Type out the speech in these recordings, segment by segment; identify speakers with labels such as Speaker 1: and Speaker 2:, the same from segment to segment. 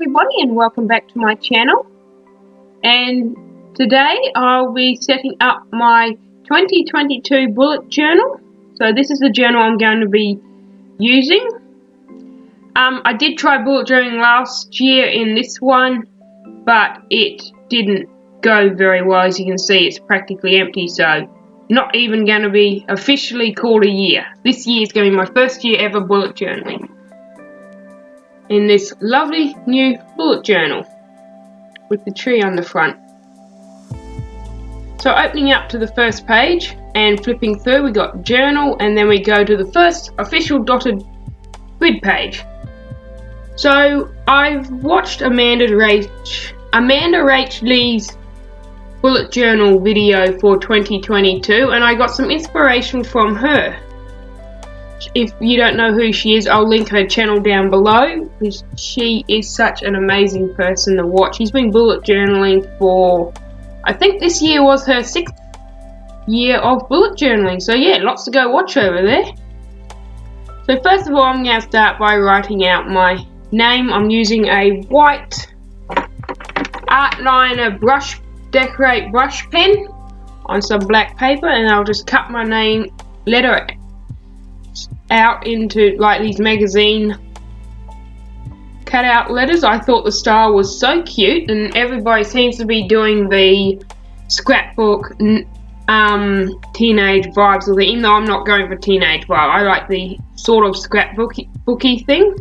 Speaker 1: everybody, and welcome back to my channel. And today I'll be setting up my 2022 bullet journal. So this is the journal I'm going to be using. I did try bullet journaling last year in this one, but it didn't go very well. As you can see, it's practically empty, so not even going to be officially called a year. This year is going to be my first year ever bullet journaling in this lovely new bullet journal with the tree on the front. So opening up to the first page and flipping through, we got journal, and then we go to the first official dotted grid page. So I've watched Amanda Rach Lee's bullet journal video for 2022, and I got some inspiration from her. If you don't know who she is, I'll link her channel down below, because she is such an amazing person to watch. She's been bullet journaling for, I think this year was her 6th year of bullet journaling. So yeah, lots to go watch over there. So first of all, I'm going to start by writing out my name. I'm using a white art liner decorate brush pen on some black paper, and I'll just cut my name letter out into like these magazine cutout letters. I thought the style was so cute, and everybody seems to be doing the scrapbook teenage vibes with it, even though I'm not going for teenage vibe. I like the sort of scrapbooky thing.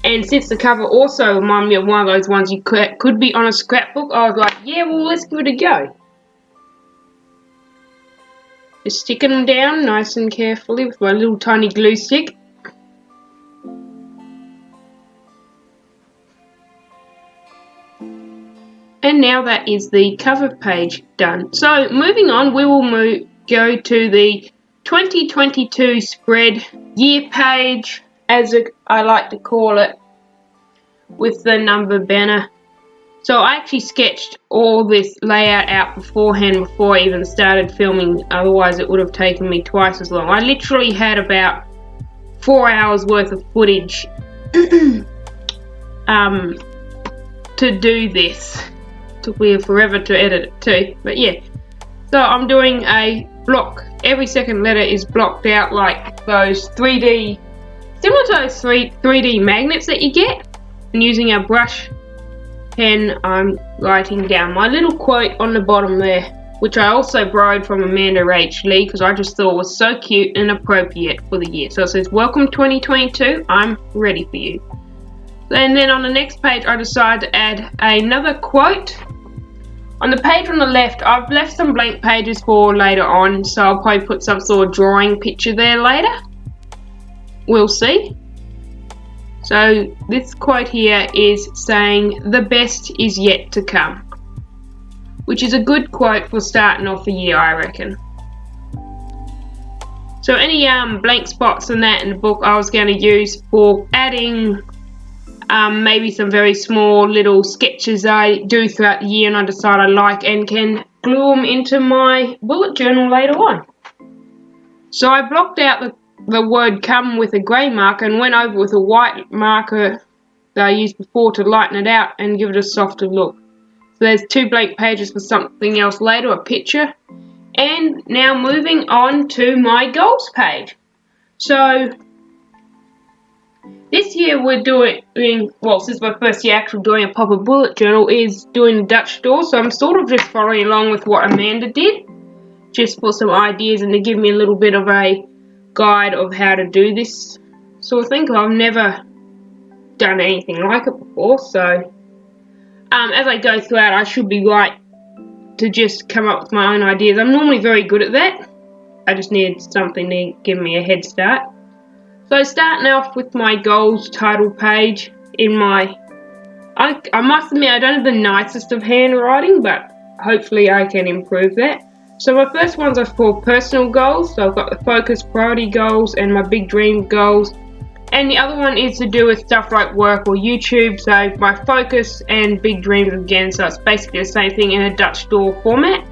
Speaker 1: And since the cover also reminded me of one of those ones you could be on a scrapbook, I was like, yeah, well, let's give it a go. Just sticking them down nice and carefully with my little tiny glue stick. And now that is the cover page done. So moving on, we will go to the 2022 spread year page, as I like to call it, with the number banner. So I actually sketched all this layout out beforehand before I even started filming, otherwise it would have taken me twice as long. I literally had about 4 hours worth of footage to do this. Took me forever to edit it too, but yeah. So I'm doing a block. Every second letter is blocked out like those 3D, similar to those 3D magnets that you get. And using a brush pen, I'm writing down my little quote on the bottom there, which I also borrowed from Amanda Rach Lee, because I just thought it was so cute and appropriate for the year. So it says, "Welcome 2022, I'm ready for you." And then on the next page, I decided to add another quote. On the page on the left, I've left some blank pages for later on, so I'll probably put some sort of drawing picture there later. We'll see. So this quote here is saying, "The best is yet to come," which is a good quote for starting off the year, I reckon. So any blank spots in that in the book I was going to use for adding maybe some very small little sketches I do throughout the year and I decide I like and can glue them into my bullet journal later on. So I blocked out the word "come" with a grey marker and went over with a white marker that I used before to lighten it out and give it a softer look. So there's 2 blank pages for something else later, a picture. And now moving on to my goals page. So this year we're doing, well, since my first year actually doing a proper bullet journal, is doing the Dutch door. So I'm sort of just following along with what Amanda did, just for some ideas and to give me a little bit of a guide of how to do this sort of thing, because I've never done anything like it before. So as I go throughout, I should be right to just come up with my own ideas. I'm normally very good at that. I just needed something to give me a head start. So starting off with my goals title page in my, I must admit I don't have the nicest of handwriting, but hopefully I can improve that. So my first ones are for personal goals. So I've got the focus priority goals and my big dream goals. And the other one is to do with stuff like work or YouTube. So my focus and big dreams again. So it's basically the same thing in a Dutch door format.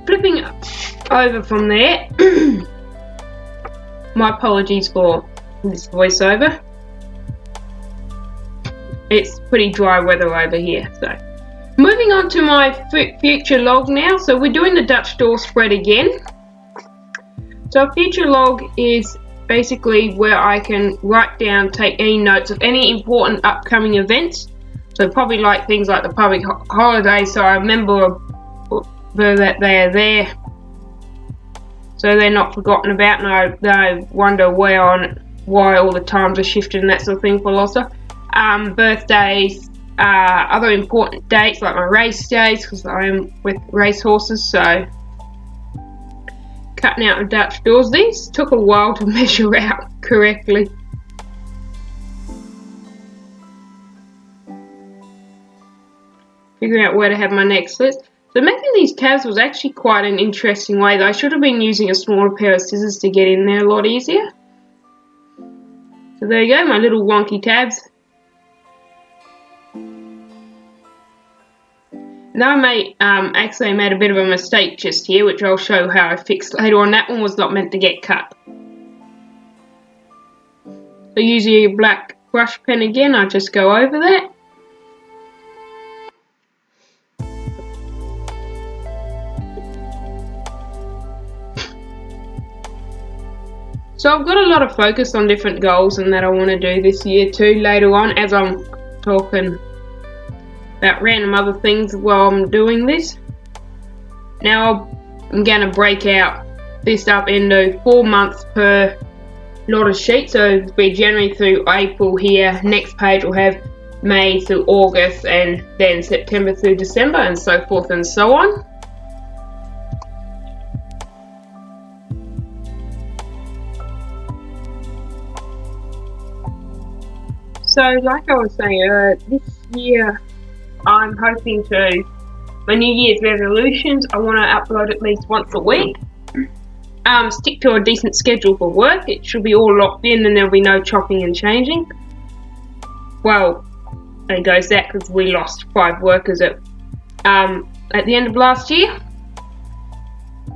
Speaker 1: Flipping over from there. My apologies for this voiceover. It's pretty dry weather over here. So moving on to my future log now. So we're doing the Dutch door spread again. So a future log is basically where I can write down, take any notes of any important upcoming events. So probably like things like the public holidays, so I remember that they are there, so they're not forgotten about, and I wonder why all the times are shifted and that sort of thing for Lossa. Birthdays, other important dates like my race days, because I am with race horses, so cutting out the Dutch doors. These took a while to measure out correctly. Figuring out where to have my next slits. So making these tabs was actually quite an interesting way, though. I should have been using a smaller pair of scissors to get in there a lot easier. So there you go, my little wonky tabs. Now I made a bit of a mistake just here, which I'll show how I fixed later on. That one was not meant to get cut. So using a black brush pen again, I just go over that. So I've got a lot of focus on different goals and that I want to do this year too later on, as I'm talking about random other things while I'm doing this. Now I'm going to break out this up into 4 months per lot of sheets, so it'll be January through April here. Next page will have May through August, and then September through December, and so forth and so on. So like I was saying, this year I'm hoping to, my New Year's resolutions, I want to upload at least once a week. Stick to a decent schedule for work. It should be all locked in and there'll be no chopping and changing. Well, there goes that, because we lost 5 workers at the end of last year.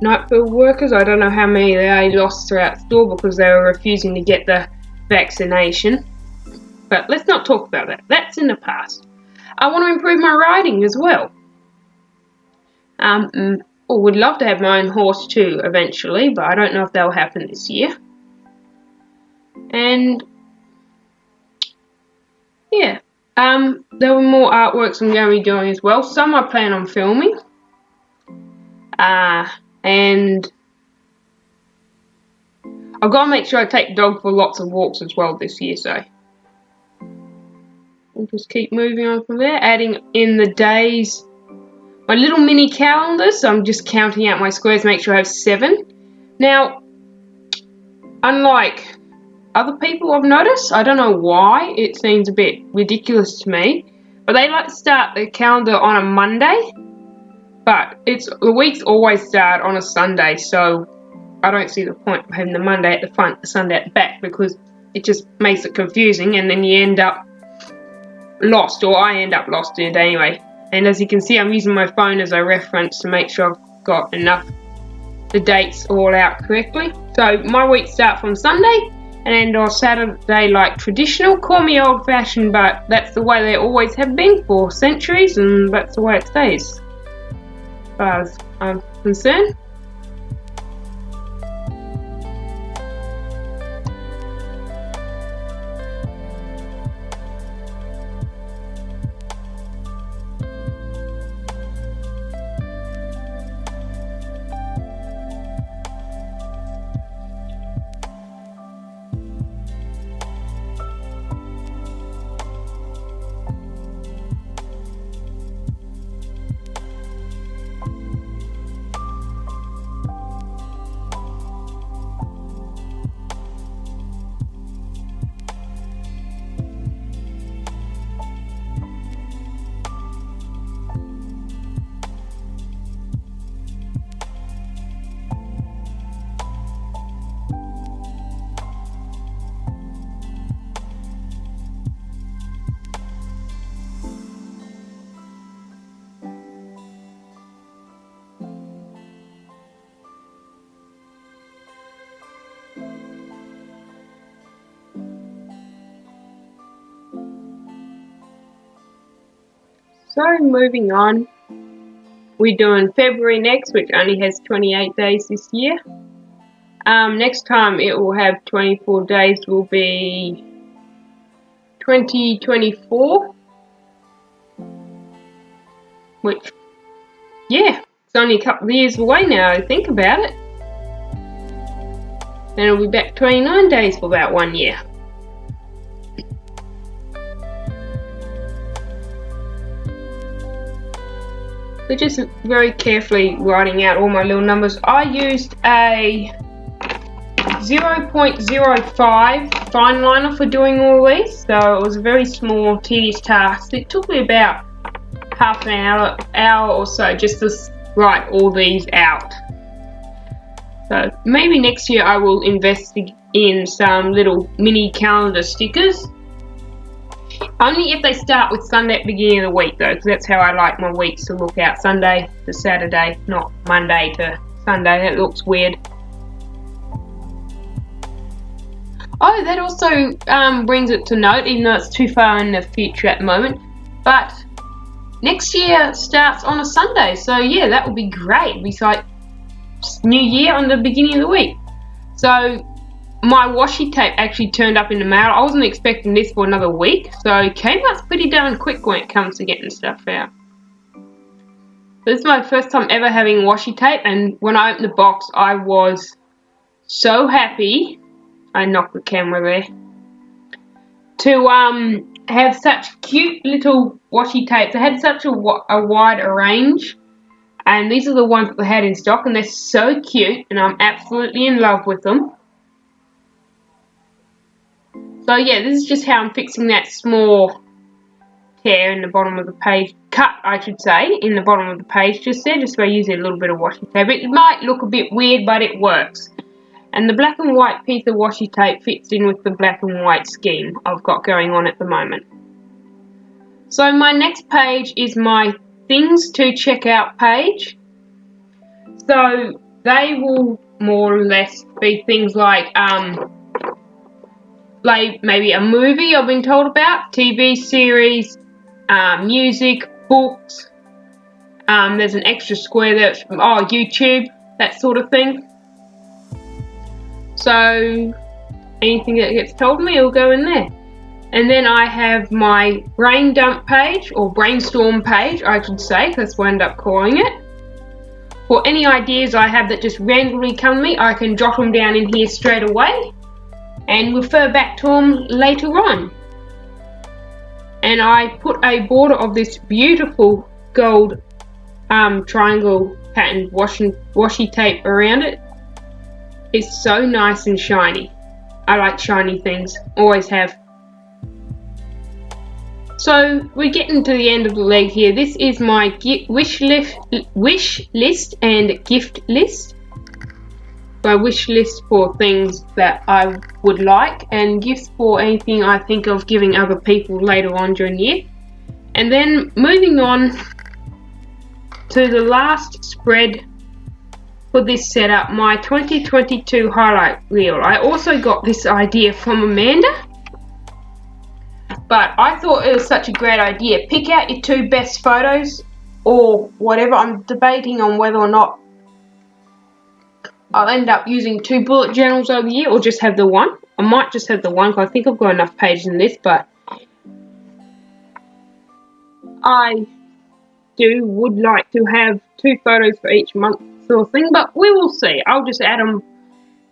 Speaker 1: Nightfield workers, I don't know how many they lost throughout the store because they were refusing to get the vaccination. But let's not talk about that. That's in the past. I want to improve my riding as well. Would love to have my own horse too eventually, but I don't know if that'll happen this year. And yeah, there were more artworks I'm going to be doing as well. Some I plan on filming. And I've got to make sure I take the dog for lots of walks as well this year, so we'll just keep moving on from there, adding in the days. My little mini calendar, so I'm just counting out my squares, make sure I have 7. Now, unlike other people I've noticed, I don't know why, it seems a bit ridiculous to me, but they like to start their calendar on a Monday, but the weeks always start on a Sunday, so I don't see the point of having the Monday at the front, the Sunday at the back, because it just makes it confusing, and then you end up lost, or I end up lost in it anyway. And as you can see, I'm using my phone as a reference to make sure I've got the dates all out correctly. So my weeks start from Sunday and end on Saturday like traditional. Call me old fashioned, but that's the way they always have been for centuries, and that's the way it stays, as far as I'm concerned. So moving on, we're doing February next, which only has 28 days this year. Next time it will have 24 days, will be 2024, which, yeah, it's only a couple of years away now, I think about it. Then it'll be back 29 days for about 1 year. So just very carefully writing out all my little numbers. I used a 0.05 fine liner for doing all these, so it was a very small, tedious task. It took me about half an hour or so just to write all these out. So maybe next year I will invest in some little mini calendar stickers. Only if they start with Sunday at the beginning of the week though, because that's how I like my weeks to look out. Sunday to Saturday, not Monday to Sunday. That looks weird. Oh, that also brings it to note, even though it's too far in the future at the moment, but next year starts on a Sunday, so yeah, that would be great. It'll be like New Year on the beginning of the week. So my washi tape actually turned up in the mail. I wasn't expecting this for another week, so it came out pretty darn quick when it comes to getting stuff out. This is my first time ever having washi tape, and when I opened the box I was so happy. I knocked the camera there. To have such cute little washi tapes. They had such a wide range, and these are the ones that they had in stock, and they're so cute, and I'm absolutely in love with them. So yeah, this is just how I'm fixing that small tear in the bottom of the page, cut I should say, in the bottom of the page just there, just by using a little bit of washi tape. It might look a bit weird, but it works. And the black and white piece of washi tape fits in with the black and white scheme I've got going on at the moment. So my next page is my things to check out page. So they will more or less be things like maybe a movie I've been told about, TV series, music, books. There's an extra square that's YouTube, that sort of thing. So anything that gets told me will go in there. And then I have my brain dump page, or brainstorm page I should say, that's what I end up calling it. For any ideas I have that just randomly come to me, I can jot them down in here straight away and refer back to them later on. And I put a border of this beautiful gold triangle patterned washi tape around it. It's so nice and shiny. I like shiny things, always have. So we're getting to the end of the leg here. This is my wish list and gift list. My wish list for things that I would like, and gifts for anything I think of giving other people later on during the year. And then moving on to the last spread for this setup, my 2022 highlight reel. I also got this idea from Amanda, but I thought it was such a great idea. Pick out your 2 best photos or whatever. I'm debating on whether or not I'll end up using 2 bullet journals over here or just have the one. I might just have the one because I think I've got enough pages in this, but I would like to have 2 photos for each month sort of thing, but we will see. I'll just add them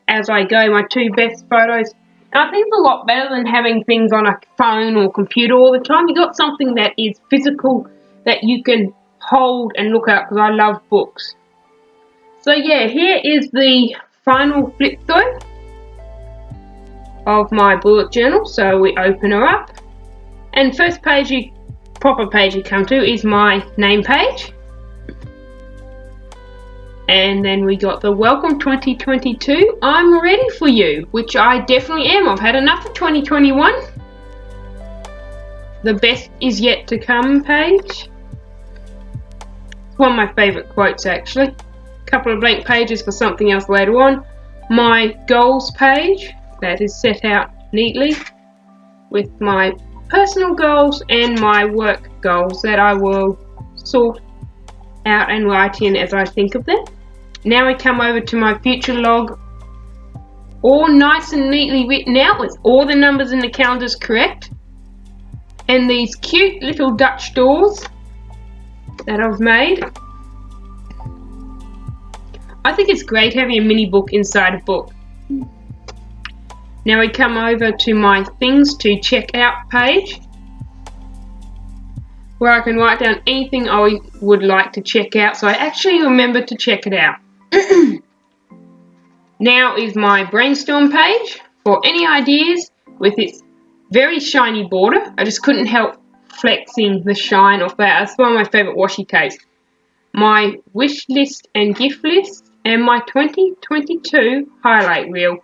Speaker 1: as I go, my 2 best photos. And I think it's a lot better than having things on a phone or computer all the time. You got something that is physical that you can hold and look at, because I love books. So yeah, here is the final flip through of my bullet journal. So we open her up, and first page, proper page you come to, is my name page. And then we got the welcome 2022, I'm ready for you, which I definitely am. I've had enough of 2021. The best is yet to come page. It's one of my favourite quotes actually. A couple of blank pages for something else later on. My goals page, that is set out neatly with my personal goals and my work goals that I will sort out and write in as I think of them. Now we come over to my future log, all nice and neatly written out with all the numbers in the calendars correct, and these cute little Dutch doors that I've made. I think it's great having a mini book inside a book. Now we come over to my things to check out page, where I can write down anything I would like to check out, so I actually remember to check it out. Now is my brainstorm page for any ideas with its very shiny border. I just couldn't help flexing the shine off that. That's one of my favourite washi tapes. My wish list and gift list, and my 2022 highlight reel.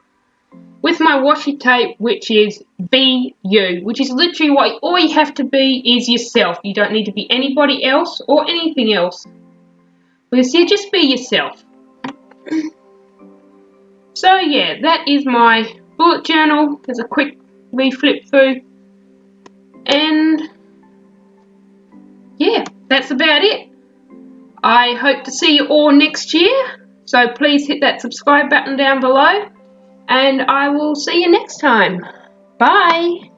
Speaker 1: With my washi tape, which is be you, which is literally what all you have to be is yourself. You don't need to be anybody else or anything else. Because you just be yourself. So yeah, that is my bullet journal. There's a quick re-flip through. And yeah, that's about it. I hope to see you all next year. So please hit that subscribe button down below. And I will see you next time. Bye.